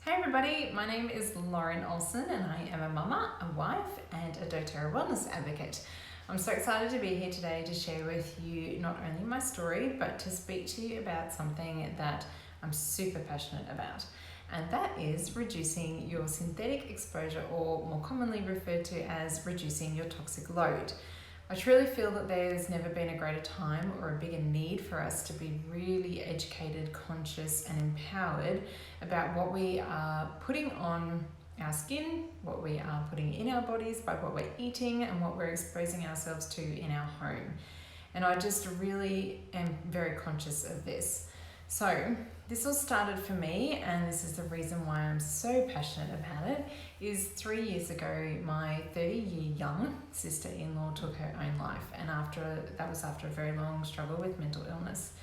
Hey everybody, my name is Lauren Olson and I am a mama, a wife and a doTERRA wellness advocate. I'm so excited to be here today to share with you not only my story but to speak to you about something that I'm super passionate about, and that is reducing your synthetic exposure, or more commonly referred to as reducing your toxic load. I truly feel that there's never been a greater time or a bigger need for us to be really educated, conscious and empowered about what we are putting on our skin, what we are putting in our bodies by what we're eating and what we're exposing ourselves to in our home. And I just really am very conscious of this. So this all started for me, and this is the reason why I'm so passionate about it, is 3 years ago my 30-year young sister-in-law took her own life, and that was after a very long struggle with mental illness.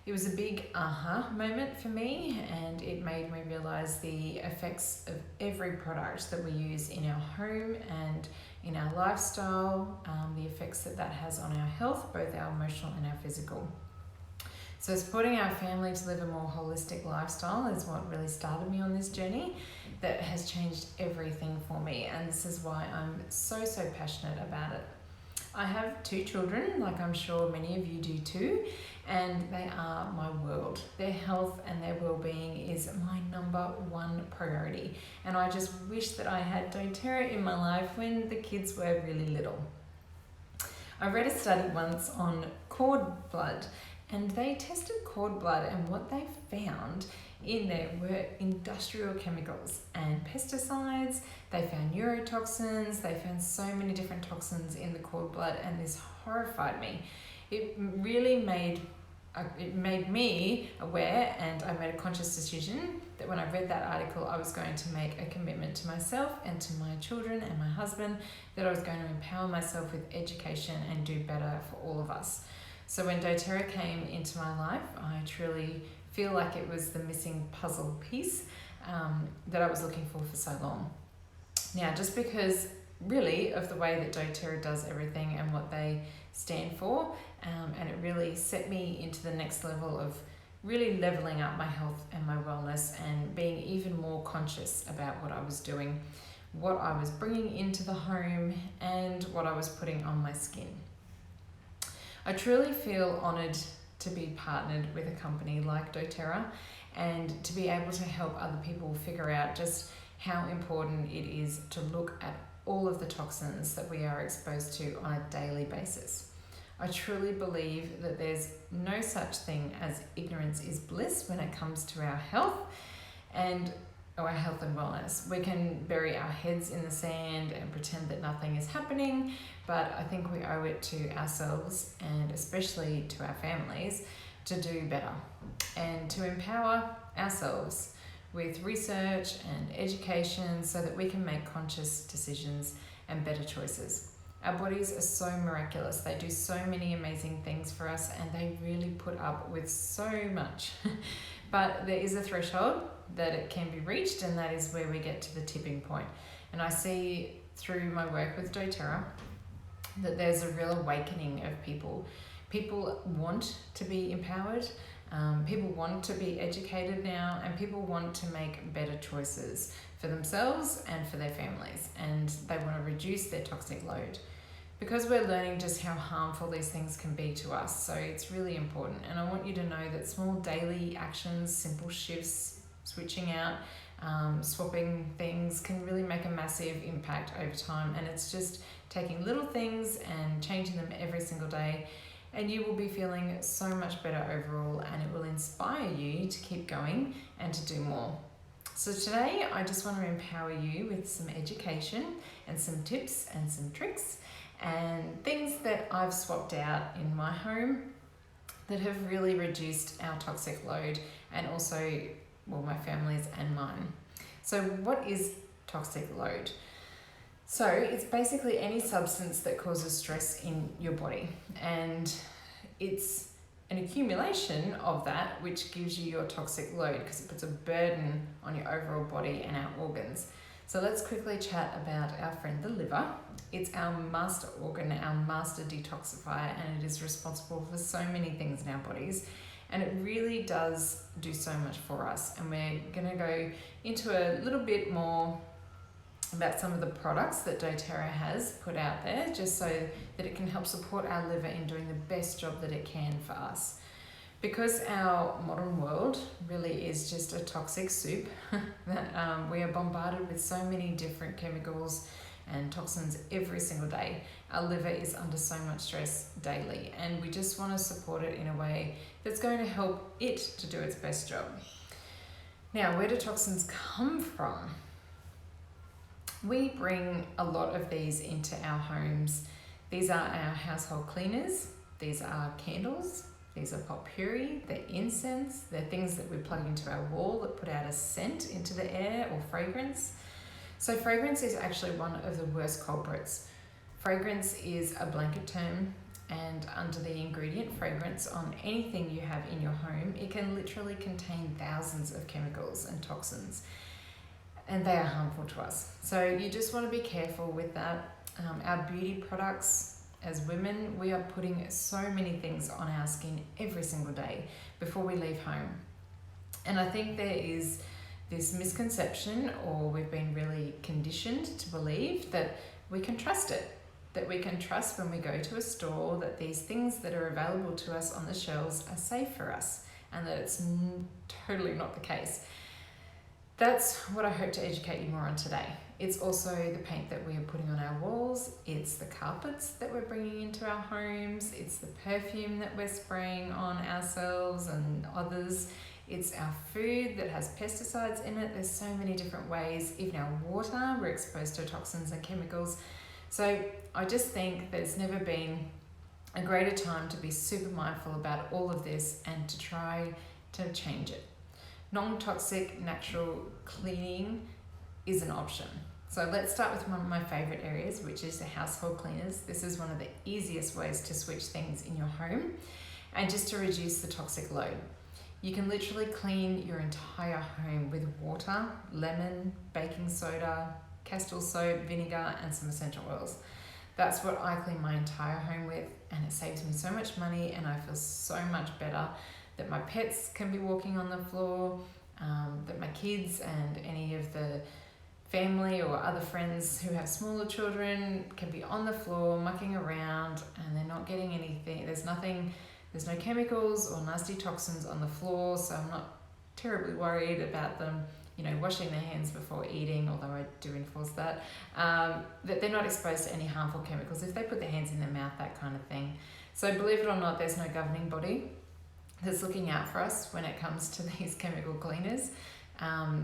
It was a big aha moment for me, and it made me realize the effects of every product that we use in our home and in our lifestyle, the effects that has on our health, both our emotional and our physical. So supporting our family to live a more holistic lifestyle is what really started me on this journey that has changed everything for me, and this is why I'm so passionate about it. I have 2 children, like I'm sure many of you do too, and they are my world. Their health and their well-being is my number one priority, and I just wish that I had doTERRA in my life when the kids were really little. I read a study once on cord blood, and they tested cord blood, and what they found in there were industrial chemicals and pesticides. They found neurotoxins, they found so many different toxins in the cord blood, and this horrified me. It really made me aware, and I made a conscious decision that when I read that article I was going to make a commitment to myself and to my children and my husband that I was going to empower myself with education and do better for all of us. So when doTERRA came into my life, I truly feel like it was the missing puzzle piece that I was looking for so long. Now, just because really of the way that doTERRA does everything and what they stand for, and it really set me into the next level of really leveling up my health and my wellness and being even more conscious about what I was doing, what I was bringing into the home and what I was putting on my skin. I truly feel honoured to be partnered with a company like doTERRA and to be able to help other people figure out just how important it is to look at all of the toxins that we are exposed to on a daily basis. I truly believe that there's no such thing as ignorance is bliss when it comes to our health and wellness. We can bury our heads in the sand and pretend that nothing is happening, but I think we owe it to ourselves and especially to our families to do better and to empower ourselves with research and education so that we can make conscious decisions and better choices. Our bodies are so miraculous. They do so many amazing things for us, and they really put up with so much. But there is a threshold that it can be reached, and that is where we get to the tipping point. And I see through my work with doTERRA that there's a real awakening of people. People want to be empowered, people want to be educated now, and people want to make better choices for themselves and for their families, and they want to reduce their toxic load because we're learning just how harmful these things can be to us. So it's really important, and I want you to know that small daily actions, simple shifts, switching out, swapping things can really make a massive impact over time, and it's just taking little things and changing them every single day, and you will be feeling so much better overall, and it will inspire you to keep going and to do more. So today I just want to empower you with some education and some tips and some tricks and things that I've swapped out in my home that have really reduced our toxic load and also, well, my family's and mine. So what is toxic load? So it's basically any substance that causes stress in your body, and it's an accumulation of that which gives you your toxic load because it puts a burden on your overall body and our organs. So let's quickly chat about our friend the liver. It's our master organ, our master detoxifier, and it is responsible for so many things in our bodies. And it really does do so much for us. And we're going to go into a little bit more about some of the products that doTERRA has put out there, just so that it can help support our liver in doing the best job that it can for us. Because our modern world really is just a toxic soup, that we are bombarded with so many different chemicals and toxins every single day. Our liver is under so much stress daily, and we just want to support it in a way that's going to help it to do its best job. Now, where do toxins come from? We bring a lot of these into our homes. These are our household cleaners, these are candles, these are potpourri, they're incense, they're things that we plug into our wall that put out a scent into the air, or fragrance. So fragrance is actually one of the worst culprits. Fragrance is a blanket term, and under the ingredient fragrance on anything you have in your home, it can literally contain thousands of chemicals and toxins, and they are harmful to us. So you just want to be careful with that. Our beauty products, as women, we are putting so many things on our skin every single day before we leave home. And I think there is this misconception, or we've been really conditioned to believe that we can trust it, that we can trust when we go to a store that these things that are available to us on the shelves are safe for us, and that it's totally not the case. That's what I hope to educate you more on today. It's also the paint that we are putting on our walls, it's the carpets that we're bringing into our homes, it's the perfume that we're spraying on ourselves and others, it's our food that has pesticides in it. There's so many different ways. Even our water, we're exposed to toxins and chemicals. So I just think there's never been a greater time to be super mindful about all of this and to try to change it. Non-toxic natural cleaning is an option. So let's start with one of my favorite areas, which is the household cleaners. This is one of the easiest ways to switch things in your home and just to reduce the toxic load. You can literally clean your entire home with water, lemon, baking soda, Castile soap, vinegar, and some essential oils. That's what I clean my entire home with, and it saves me so much money, and I feel so much better that my pets can be walking on the floor, that my kids and any of the family or other friends who have smaller children can be on the floor mucking around, and they're not getting anything. There's no chemicals or nasty toxins on the floor, so I'm not terribly worried about them, washing their hands before eating, although I do enforce that, that they're not exposed to any harmful chemicals if they put their hands in their mouth, that kind of thing. So believe it or not, there's no governing body that's looking out for us when it comes to these chemical cleaners.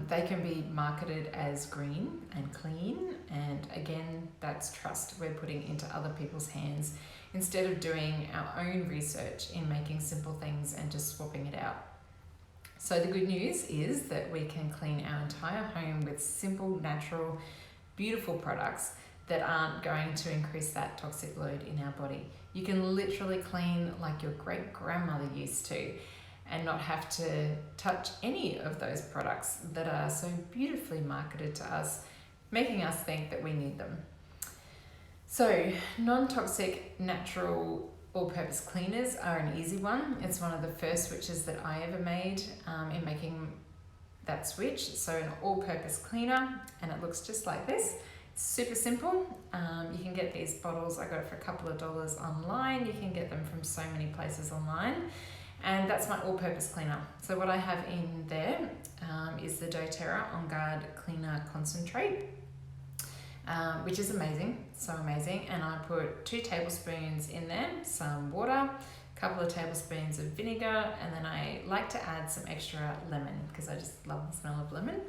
They can be marketed as green and clean, and again, that's trust we're putting into other people's hands instead of doing our own research in making simple things and just swapping it out. So the good news is that we can clean our entire home with simple, natural, beautiful products that aren't going to increase that toxic load in our body. You can literally clean like your great-grandmother used to and not have to touch any of those products that are so beautifully marketed to us, making us think that we need them. So non-toxic, natural, all-purpose cleaners are an easy one. It's one of the first switches that I ever made in making that switch. So an all-purpose cleaner, and it looks just like this. Super simple. You can get these bottles, I got it for a couple of dollars online. You can get them from so many places online. And that's my all-purpose cleaner. So what I have in there is the doTERRA On Guard Cleaner Concentrate, which is amazing, so amazing. And I put 2 tablespoons in there, some water, a couple of tablespoons of vinegar, and then I like to add some extra lemon because I just love the smell of lemon.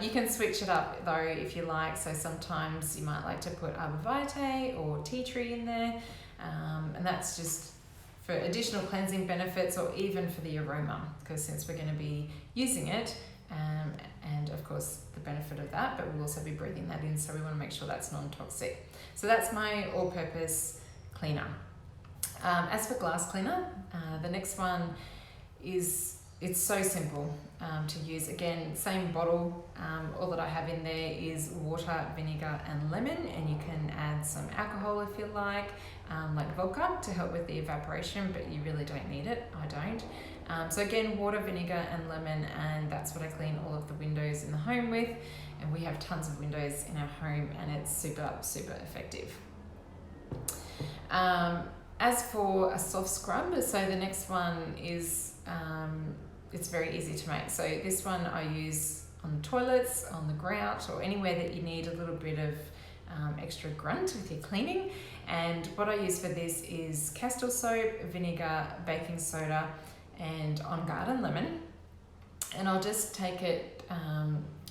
You can switch it up though if you like, so sometimes you might like to put arbor vitae or tea tree in there, and that's just for additional cleansing benefits or even for the aroma, because since we're going to be using it, and of course the benefit of that, but we'll also be breathing that in, so we want to make sure that's non-toxic. So that's my all-purpose cleaner. As for glass cleaner, the next one is, it's so simple to use. Again, same bottle. All that I have in there is water, vinegar, and lemon, and you can add some alcohol if you like vodka to help with the evaporation, but you really don't need it. I don't. So again, water, vinegar and lemon, and that's what I clean all of the windows in the home with. And we have tons of windows in our home, and it's super, super effective. As for a soft scrub, so the next one is, it's very easy to make. So this one I use on the toilets, on the grout, or anywhere that you need a little bit of extra grunt with your cleaning. And what I use for this is Castile soap, vinegar, baking soda, and On Garden lemon. And I'll just take it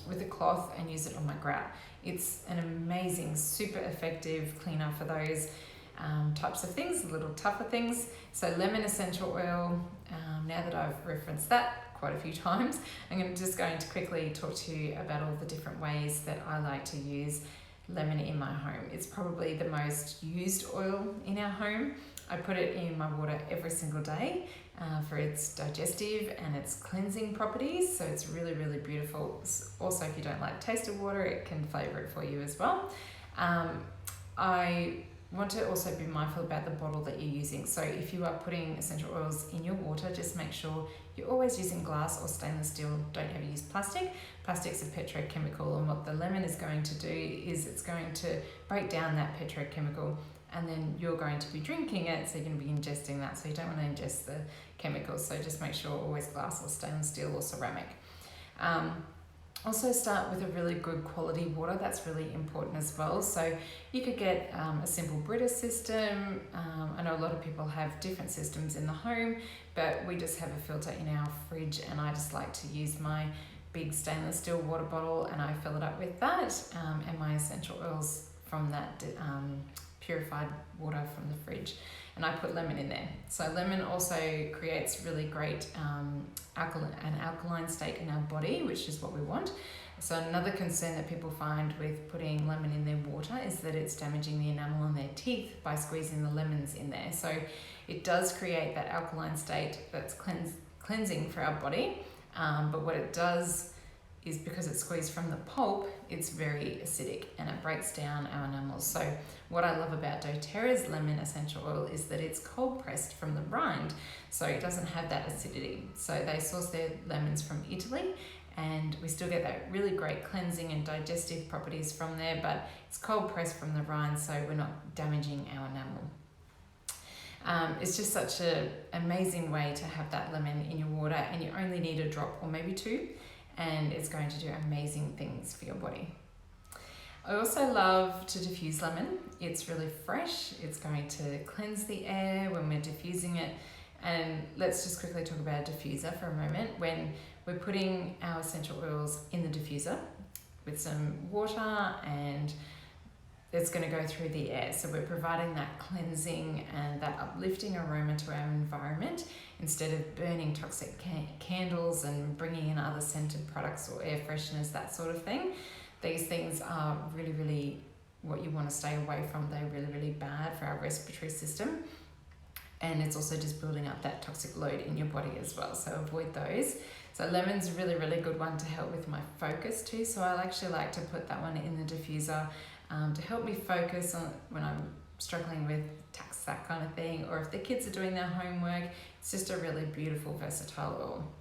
with a cloth and use it on my grout. It's an amazing, super effective cleaner for those types of things, a little tougher things. So lemon essential oil, now that I've referenced that quite a few times, I'm just going to quickly talk to you about all the different ways that I like to use lemon in my home. It's probably the most used oil in our home. I put it in my water every single day for its digestive and its cleansing properties, so it's really, really beautiful. Also, if you don't like taste of water, it can flavour it for you as well. I want to also be mindful about the bottle that you're using. So if you are putting essential oils in your water, just make sure you're always using glass or stainless steel. Don't ever use plastic. Plastic's a petrochemical, and what the lemon is going to do is it's going to break down that petrochemical, and then you're going to be drinking it, so you're going to be ingesting that. So you don't want to ingest the chemicals, so just make sure always glass or stainless steel or ceramic. Also start with a really good quality water. That's really important as well. So you could get a simple Brita system. I know a lot of people have different systems in the home, but we just have a filter in our fridge, and I just like to use my big stainless steel water bottle, and I fill it up with that and my essential oils from that purified water from the fridge, and I put lemon in there. So lemon also creates really great an alkaline state in our body, which is what we want. So another concern that people find with putting lemon in their water is that it's damaging the enamel on their teeth by squeezing the lemons in there. So it does create that alkaline state that's cleansing for our body, but what it does is, because it's squeezed from the pulp, it's very acidic and it breaks down our enamels. So what I love about doTERRA's lemon essential oil is that it's cold pressed from the rind, so it doesn't have that acidity. So they source their lemons from Italy, and we still get that really great cleansing and digestive properties from there, but it's cold pressed from the rind, so we're not damaging our enamel. It's just such an amazing way to have that lemon in your water, and you only need a drop or maybe two, and it's going to do amazing things for your body. I also love to diffuse lemon. It's really fresh. It's going to cleanse the air when we're diffusing it. And let's just quickly talk about a diffuser for a moment. When we're putting our essential oils in the diffuser with some water, and it's going to go through the air. So we're providing that cleansing and that uplifting aroma to our environment, instead of burning toxic candles and bringing in other scented products or air fresheners, that sort of thing. These things are really, really what you want to stay away from. They're really, really bad for our respiratory system. And it's also just building up that toxic load in your body as well. So avoid those. So lemon's a really, really good one to help with my focus too. So I actually like to put that one in the diffuser to help me focus on when I'm struggling with tasks, that kind of thing, or if the kids are doing their homework. It's just a really beautiful, versatile oil.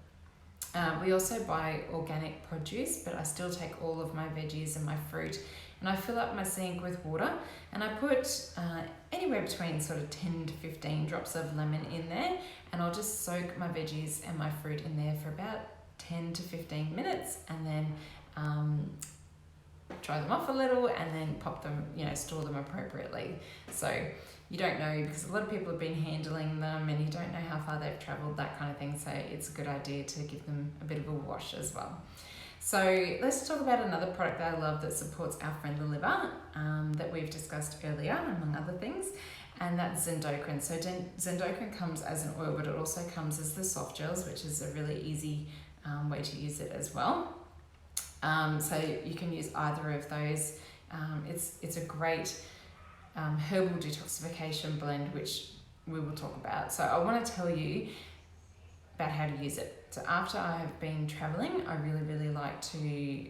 We also buy organic produce, but I still take all of my veggies and my fruit, and I fill up my sink with water, and I put anywhere between sort of 10 to 15 drops of lemon in there, and I'll just soak my veggies and my fruit in there for about 10 to 15 minutes, and then dry them off a little, and then pop them, store them appropriately. So you don't know, because a lot of people have been handling them and you don't know how far they've traveled, that kind of thing. So it's a good idea to give them a bit of a wash as well. So let's talk about another product that I love that supports our friend the liver, that we've discussed earlier, among other things, and that's Zendocrine. So Zendocrine comes as an oil, but it also comes as the soft gels, which is a really easy way to use it as well. So you can use either of those. It's a great herbal detoxification blend, which we will talk about. So I want to tell you, about how to use it. So after I have been traveling, I really like to,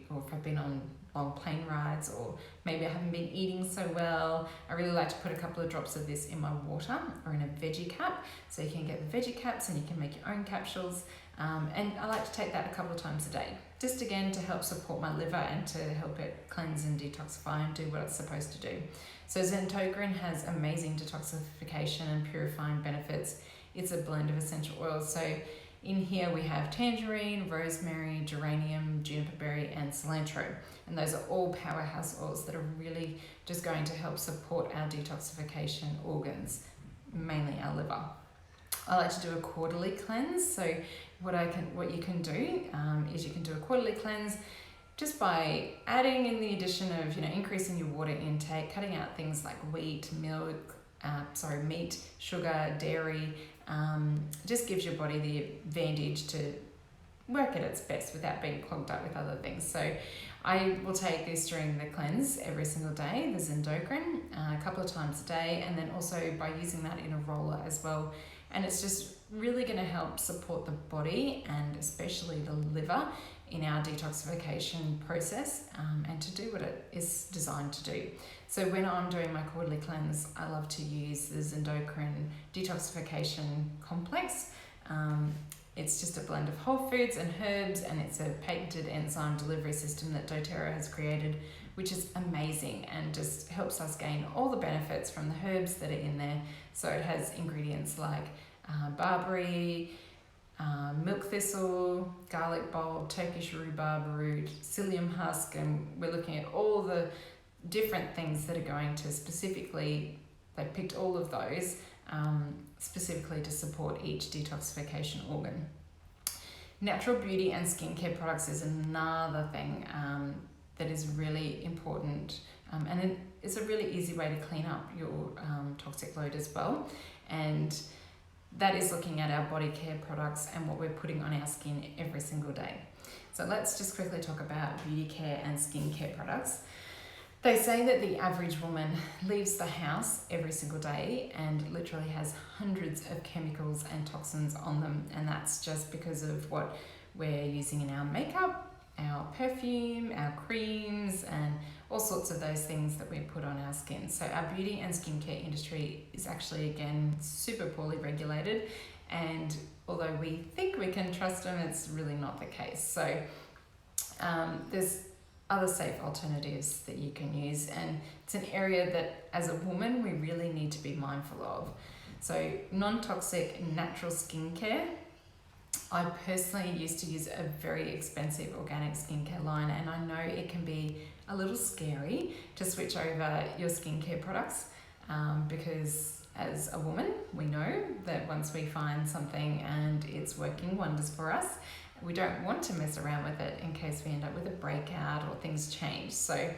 or if I've been on long plane rides, or maybe I haven't been eating so well, I really like to put a couple of drops of this in my water or in a veggie cap. So you can get the veggie caps and you can make your own capsules. And I like to take that a couple of times a day, just again to help support my liver and to help it cleanse and detoxify and do what it's supposed to do. So Zentochrin has amazing detoxification and purifying benefits. It's a blend of essential oils. So in here we have tangerine, rosemary, geranium, juniper berry, and cilantro. And those are all powerhouse oils that are really just going to help support our detoxification organs, mainly our liver. I like to do a quarterly cleanse. So what you can do is you can do a quarterly cleanse just by adding in the addition of, increasing your water intake, cutting out things like wheat, milk, meat, sugar, dairy. Just gives your body the advantage to work at its best without being clogged up with other things. So I will take this during the cleanse every single day, the Zentochrin, a couple of times a day, and then also by using that in a roller as well. And it's just really going to help support the body and especially the liver in our detoxification process, and to do what it is designed to do. So when I'm doing my quarterly cleanse, I love to use the Zentochrin Detoxification Complex. It's just a blend of whole foods and herbs, and it's a patented enzyme delivery system that doTERRA has created, which is amazing and just helps us gain all the benefits from the herbs that are in there. So it has ingredients like barberry, milk thistle, garlic bulb, Turkish rhubarb root, psyllium husk, and we're looking at all the different things that are going to specifically, they picked all of those specifically to support each detoxification organ. Natural beauty and skincare products is another thing that is really important, and it's a really easy way to clean up your toxic load as well. And that is looking at our body care products and what we're putting on our skin every single day. So let's just quickly talk about beauty care and skincare products. They say that the average woman leaves the house every single day and literally has hundreds of chemicals and toxins on them, and that's just because of what we're using in our makeup, our perfume, our creams, and all sorts of those things that we put on our skin. So our beauty and skincare industry is actually, again, super poorly regulated, and although we think we can trust them, it's really not the case. So there's other safe alternatives that you can use, and it's an area that as a woman we really need to be mindful of. So non-toxic natural skincare. I personally used to use a very expensive organic skincare line, and I know it can be a little scary to switch over your skincare products because as a woman we know that once we find something and it's working wonders for us, we don't want to mess around with it in case we end up with a breakout or things change. So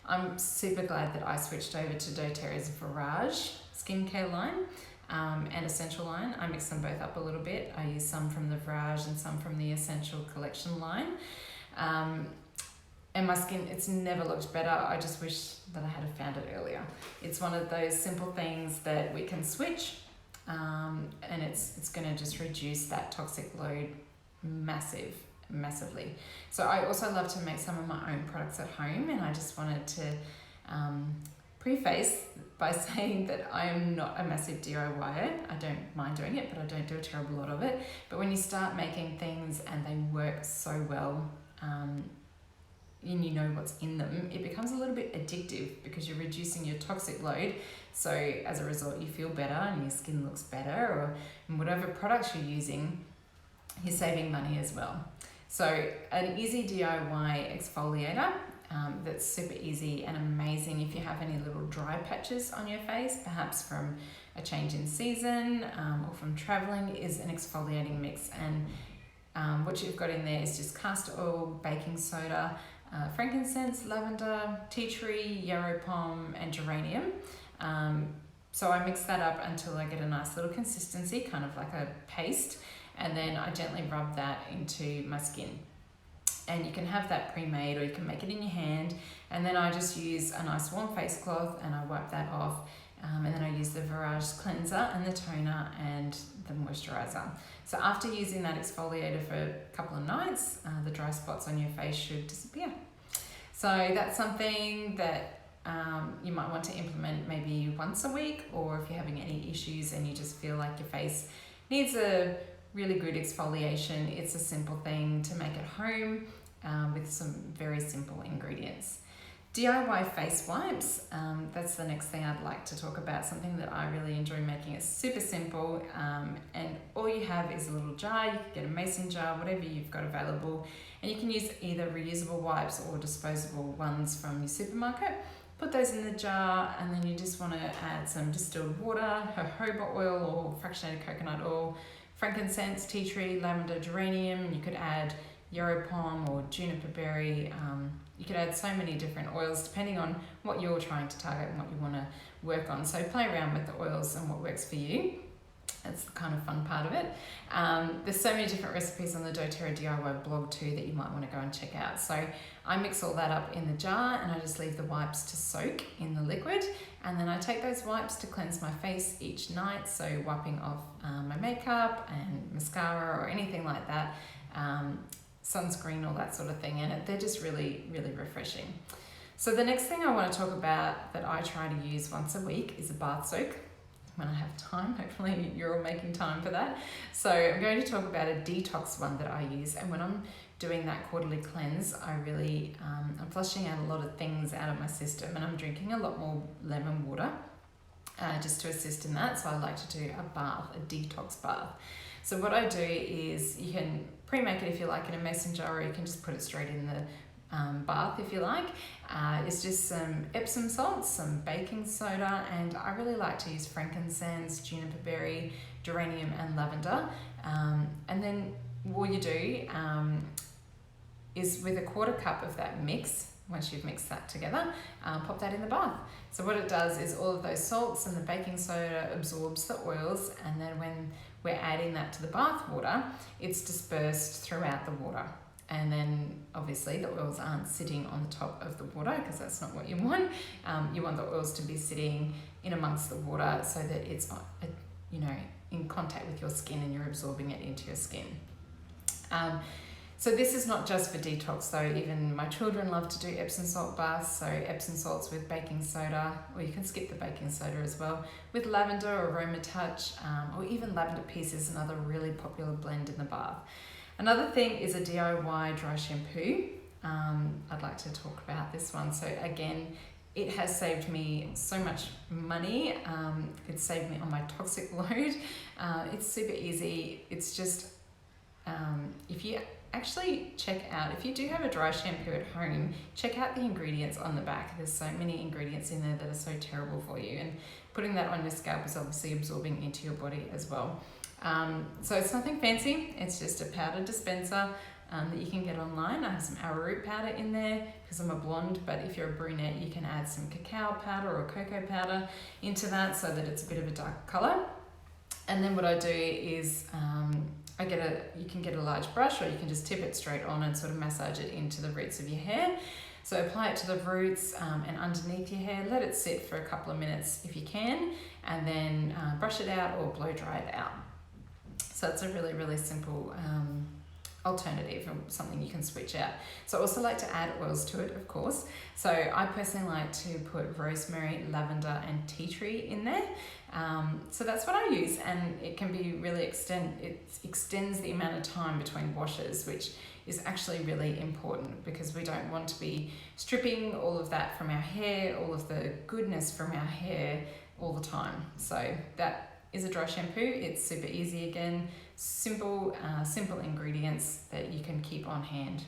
I'm super glad that I switched over to doTERRA's Virage skincare line and Essential line. I mix them both up a little bit. I use some from the Virage and some from the Essential Collection line. And my skin, it's never looked better. I just wish that I had found it earlier. It's one of those simple things that we can switch, and it's going to just reduce that toxic load massively. So I also love to make some of my own products at home, and I just wanted to preface by saying that I am not a massive DIYer. I don't mind doing it, but I don't do a terrible lot of it. But when you start making things and they work so well, and you know what's in them, it becomes a little bit addictive because you're reducing your toxic load. So as a result, you feel better and your skin looks better, or whatever products you're using, you're saving money as well. So an easy DIY exfoliator that's super easy and amazing if you have any little dry patches on your face, perhaps from a change in season or from traveling, is an exfoliating mix. And what you've got in there is just castor oil, baking soda, frankincense, lavender, tea tree, yarrow pom, and geranium. So I mix that up until I get a nice little consistency, kind of like a paste, and then I gently rub that into my skin. And you can have that pre-made or you can make it in your hand, and then I just use a nice warm face cloth and I wipe that off, And then I use the Virage cleanser and the toner and the moisturizer. So after using that exfoliator for a couple of nights, the dry spots on your face should disappear. So that's something that you might want to implement maybe once a week, or if you're having any issues and you just feel like your face needs a really good exfoliation, it's a simple thing to make at home with some very simple ingredients. DIY face wipes, that's the next thing I'd like to talk about, something that I really enjoy making. It's super simple, and all you have is a little jar. You can get a mason jar, whatever you've got available, and you can use either reusable wipes or disposable ones from your supermarket. Put those in the jar, and then you just want to add some distilled water, jojoba oil or fractionated coconut oil, frankincense, tea tree, lavender, geranium, and you could add yarrow pom or juniper berry. You could add so many different oils depending on what you're trying to target and what you want to work on. So play around with the oils and what works for you. That's the kind of fun part of it. There's so many different recipes on the doTERRA DIY blog too that you might want to go and check out. So I mix all that up in the jar and I just leave the wipes to soak in the liquid, and then I take those wipes to cleanse my face each night, so wiping off my makeup and mascara or anything like that, sunscreen, all that sort of thing, and they're just really, really refreshing. So the next thing I want to talk about that I try to use once a week is a bath soak. When I have time, hopefully you're all making time for that. So I'm going to talk about a detox one that I use, and when I'm doing that quarterly cleanse, I really, I'm flushing out a lot of things out of my system, and I'm drinking a lot more lemon water just to assist in that. So I like to do a bath, a detox bath. So what I do is, you can pre-make it if you like in a mason jar, or you can just put it straight in the bath if you like. It's just some Epsom salts, some baking soda, and I really like to use frankincense, juniper berry, geranium and lavender. And then what you do is, with a quarter cup of that mix, once you've mixed that together, pop that in the bath. So what it does is all of those salts and the baking soda absorbs the oils, and then when we're adding that to the bath water, it's dispersed throughout the water. And then obviously the oils aren't sitting on the top of the water, because that's not what you want. You want the oils to be sitting in amongst the water so that it's in contact with your skin and you're absorbing it into your skin. So this is not just for detox though. Even my children love to do Epsom salt baths, so Epsom salts with baking soda, or you can skip the baking soda as well, with lavender or Aroma Touch, or even lavender peace is another really popular blend in the bath. Another thing is a DIY dry shampoo. I'd like to talk about this one. So again, it has saved me so much money. It's saved me on my toxic load. It's super easy. It's just, if you actually check out, if you do have a dry shampoo at home, check out the ingredients on the back. There's so many ingredients in there that are so terrible for you, and putting that on your scalp is obviously absorbing into your body as well. So it's nothing fancy, it's just a powder dispenser that you can get online. I have some arrowroot powder in there because I'm a blonde, but if you're a brunette you can add some cacao powder or cocoa powder into that so that it's a bit of a dark colour. And then what I do is you can get a large brush, or you can just tip it straight on and sort of massage it into the roots of your hair. So apply it to the roots and underneath your hair, let it sit for a couple of minutes if you can, and then brush it out or blow dry it out. So it's a really, really simple alternative, or something you can switch out. So I also like to add oils to it, of course. So I personally like to put rosemary, lavender and tea tree in there. So that's what I use, and it can be really it extends the amount of time between washes, which is actually really important, because we don't want to be stripping all of that from our hair, all of the goodness from our hair all the time. So that is a dry shampoo. It's super easy again, simple ingredients that you can keep on hand.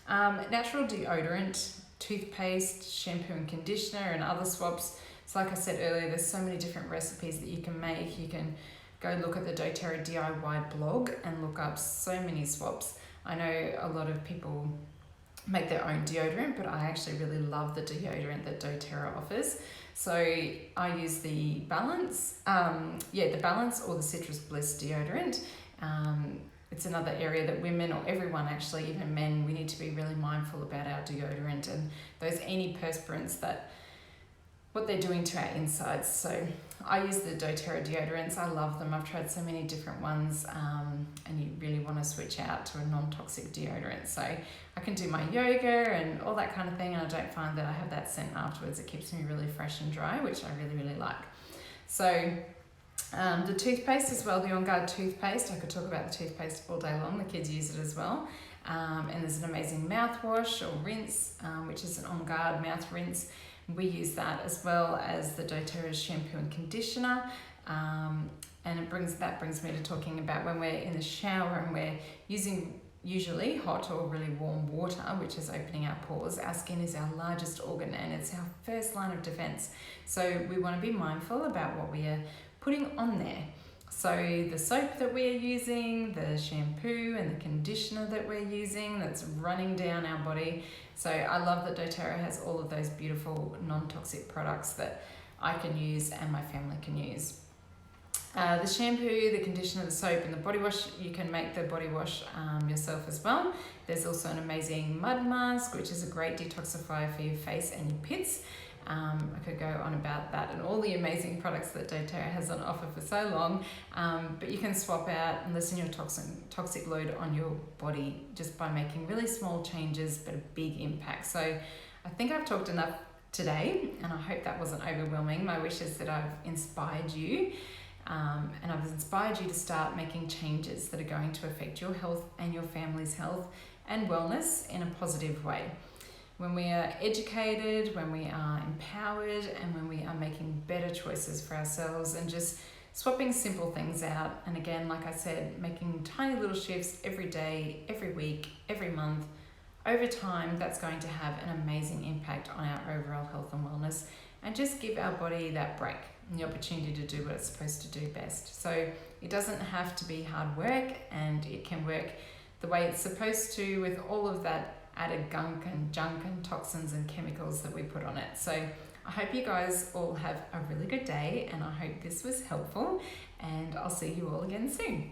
Natural deodorant, toothpaste, shampoo and conditioner and other swaps. So like I said earlier, there's so many different recipes that you can make. You can go look at the doTERRA DIY blog and look up so many swaps. I know a lot of people make their own deodorant, but I actually really love the deodorant that doTERRA offers. So I use the Balance, the Balance or the Citrus Bliss deodorant. It's another area that women, or everyone actually, even men, we need to be really mindful about our deodorant and those antiperspirants that what they're doing to our insides. So I use the doTERRA deodorants. I love them. I've tried so many different ones, and you really want to switch out to a non-toxic deodorant. So I can do my yoga and all that kind of thing, and I don't find that I have that scent afterwards. It keeps me really fresh and dry, which I really, really like. So the toothpaste as well, the On Guard toothpaste. I could talk about the toothpaste all day long. The kids use it as well. And there's an amazing mouthwash or rinse, which is an On Guard mouth rinse. We use that as well as the doTERRA shampoo and conditioner. And that brings me to talking about when we're in the shower and we're using usually hot or really warm water, which is opening our pores. Our skin is our largest organ and it's our first line of defense. So we want to be mindful about what we are putting on there. So the soap that we're using, the shampoo and the conditioner that we're using that's running down our body. So I love that doTERRA has all of those beautiful non-toxic products that I can use and my family can use. The shampoo, the conditioner, the soap and the body wash, you can make the body wash yourself as well. There's also an amazing mud mask, which is a great detoxifier for your face and your pits. I could go on about that and all the amazing products that doTERRA has on offer for so long, but you can swap out and lessen your toxic load on your body just by making really small changes but a big impact. So I think I've talked enough today and I hope that wasn't overwhelming. My wish is that I've inspired you and I've inspired you to start making changes that are going to affect your health and your family's health and wellness in a positive way. When we are educated, when we are empowered, and when we are making better choices for ourselves and just swapping simple things out. And again, like I said, making tiny little shifts every day, every week, every month, over time, that's going to have an amazing impact on our overall health and wellness and just give our body that break and the opportunity to do what it's supposed to do best. So it doesn't have to be hard work and it can work the way it's supposed to with all of that added gunk and junk and toxins and chemicals that we put on it. So I hope you guys all have a really good day and I hope this was helpful and I'll see you all again soon.